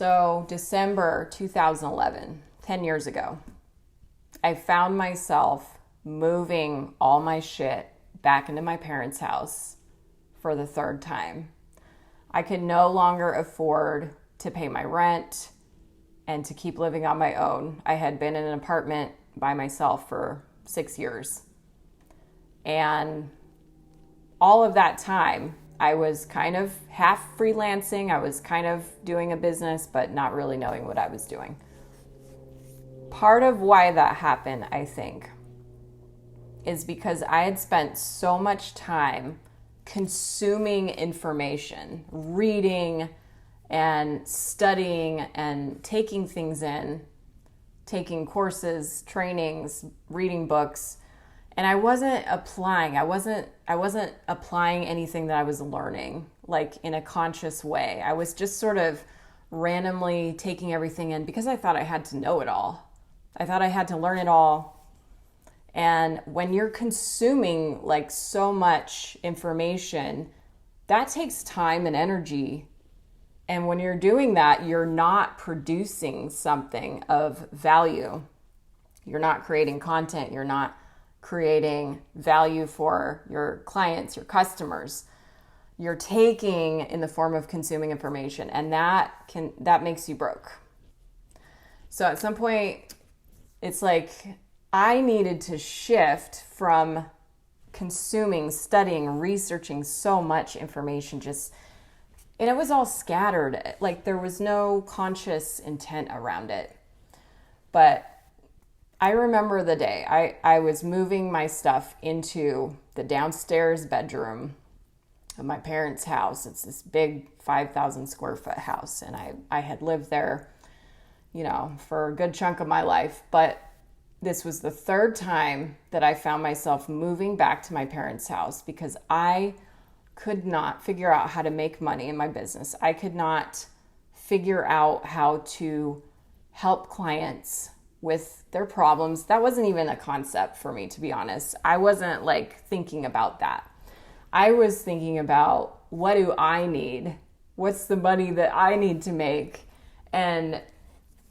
So December 2011, 10 years ago, I found myself moving all my shit back into my parents' house for the third time. I could no longer afford to pay my rent and to keep living on my own. I had been in an apartment by myself for 6 years. And all of that time, I was kind of half freelancing. I was kind of doing a business, but not really knowing what I was doing. Part of why that happened, I think, is because I had spent so much time consuming information, reading and studying and taking things in, taking courses, trainings, reading books, and I wasn't applying. I wasn't applying anything that I was learning, like in a conscious way. I was just sort of randomly taking everything in because I thought I had to know it all. I thought I had to learn it all. And when you're consuming like so much information, that takes time and energy. And when you're doing that, you're not producing something of value. You're not creating content. You're not creating value for your clients, your customers. You're taking in the form of consuming information, and that makes you broke. So at some point, it's like I needed to shift from consuming, studying, researching so much information, and it was all scattered. Like there was no conscious intent around it. But I remember the day I was moving my stuff into the downstairs bedroom of my parents' house. It's this big 5,000 square foot house. And I had lived there, for a good chunk of my life. But this was the third time that I found myself moving back to my parents' house because I could not figure out how to make money in my business. I could not figure out how to help clients with their problems. That wasn't even a concept for me, to be honest. I wasn't thinking about that. I was thinking about, what do I need? What's the money that I need to make? And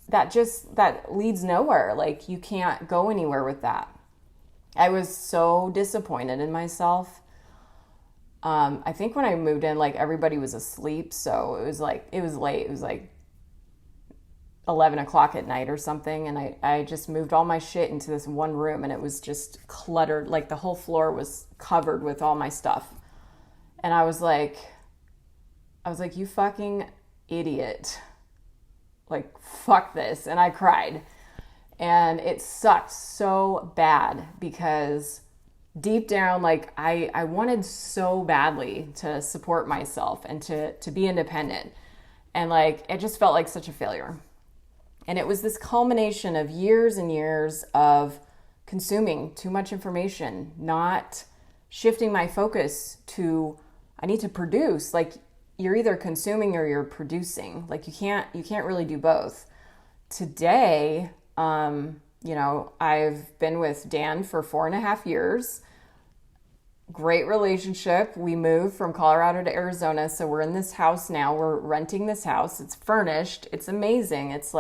that leads nowhere. You can't go anywhere with that. I was so disappointed in myself. I think when I moved in, everybody was asleep. So it was late. It was 11 o'clock at night or something. And I just moved all my shit into this one room, and it was just cluttered. The whole floor was covered with all my stuff. And I was like, you fucking idiot. Fuck this. And I cried. And it sucked so bad because deep down, I wanted so badly to support myself and to be independent. And it just felt like such a failure. And it was this culmination of years and years of consuming too much information, not shifting my focus to, I need to produce. You're either consuming or you're producing. You can't really do both. Today, I've been with Dan for 4.5 years. Great relationship. We moved from Colorado to Arizona. So we're in this house now. We're renting this house. It's furnished. It's amazing. It's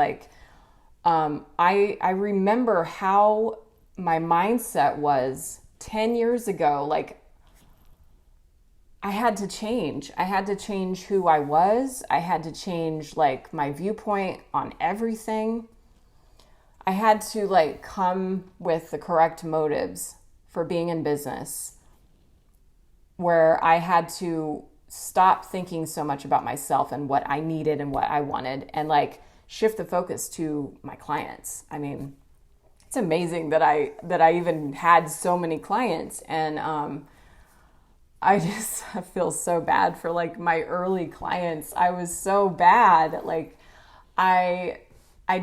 I remember how my mindset was 10 years ago. I had to change. I had to change who I was. I had to change my viewpoint on everything. I had to come with the correct motives for being in business, where I had to stop thinking so much about myself and what I needed and what I wanted, and shift the focus to my clients. I mean, it's amazing that I even had so many clients, and I just feel so bad for my early clients. I was so bad. I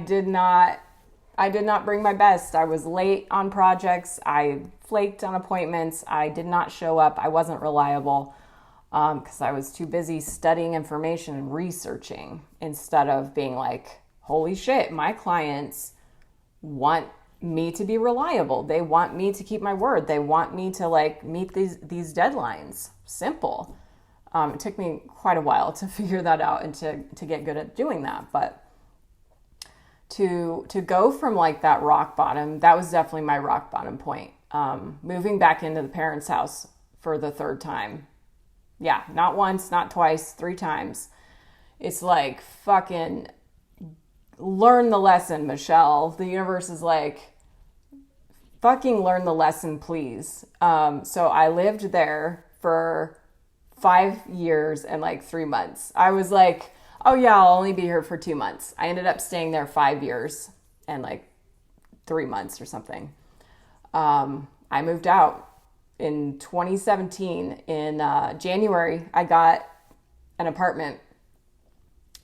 did not bring my best. I was late on projects. I flaked on appointments. I did not show up. I wasn't reliable because I was too busy studying information and researching instead of being holy shit, my clients want me to be reliable. They want me to keep my word. They want me to meet these deadlines. Simple. It took me quite a while to figure that out and to get good at doing that. But to go from like that rock bottom, that was definitely my rock bottom point. Moving back into the parents' house for the third time. Yeah, not once, not twice, 3 times. It's like, fucking learn the lesson, Michelle. The universe is like, fucking learn the lesson, please. So I lived there for 5 years and like 3 months. I was like, oh yeah, I'll only be here for 2 months. I ended up staying there 5 years and like 3 months or something. I moved out in 2017. In January, I got an apartment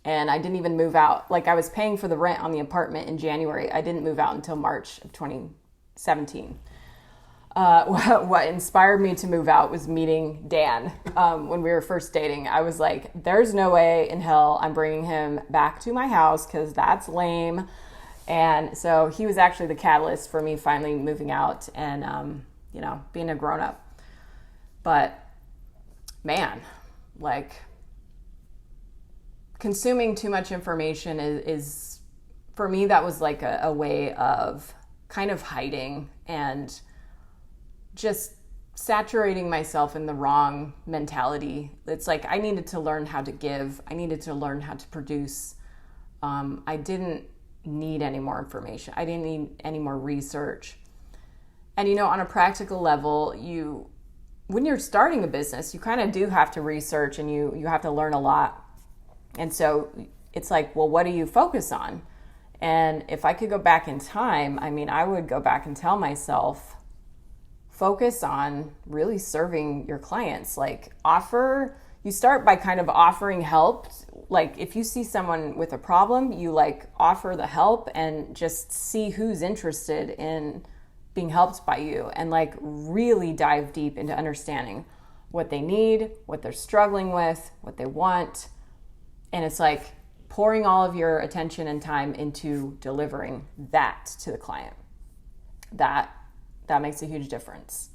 and I didn't even move out. Like, I was paying for the rent on the apartment in January. I didn't move out until March of 2017. What inspired me to move out was meeting Dan. When we were first dating, I was like, there's no way in hell I'm bringing him back to my house because that's lame. And so he was actually the catalyst for me finally moving out and, being a grown up. But man, like, consuming too much information is for me, that was like a way of kind of hiding and just saturating myself in the wrong mentality. It's like I needed to learn how to give. I needed to learn how to produce. I didn't need any more information. I didn't need any more research. And, on a practical level, when you're starting a business, you kind of do have to research and you have to learn a lot. And so it's like, well, what do you focus on? And if I could go back in time, I would go back and tell myself, focus on really serving your clients. Like, you start by kind of offering help. Like, if you see someone with a problem, you like offer the help and just see who's interested in being helped by you, and like really dive deep into understanding what they need, what they're struggling with, what they want. And it's like pouring all of your attention and time into delivering that to the client. That makes a huge difference.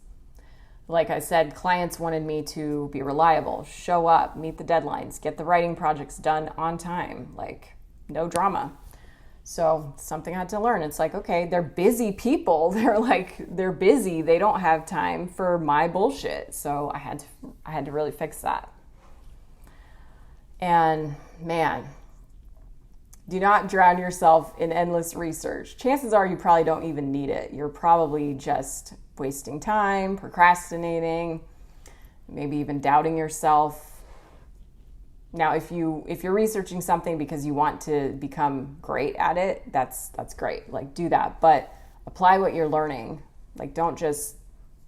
Like I said, clients wanted me to be reliable, show up, meet the deadlines, get the writing projects done on time, like no drama. So something I had to learn. It's like, okay, they're busy people. They're busy. They don't have time for my bullshit. So I had to really fix that. And man, do not drown yourself in endless research. Chances are you probably don't even need it. You're probably just wasting time, procrastinating, maybe even doubting yourself. Now, if you're researching something because you want to become great at it, that's great. Like, do that, but apply what you're learning. Like, don't just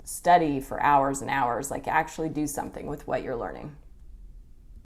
study for hours and hours. Like, actually do something with what you're learning.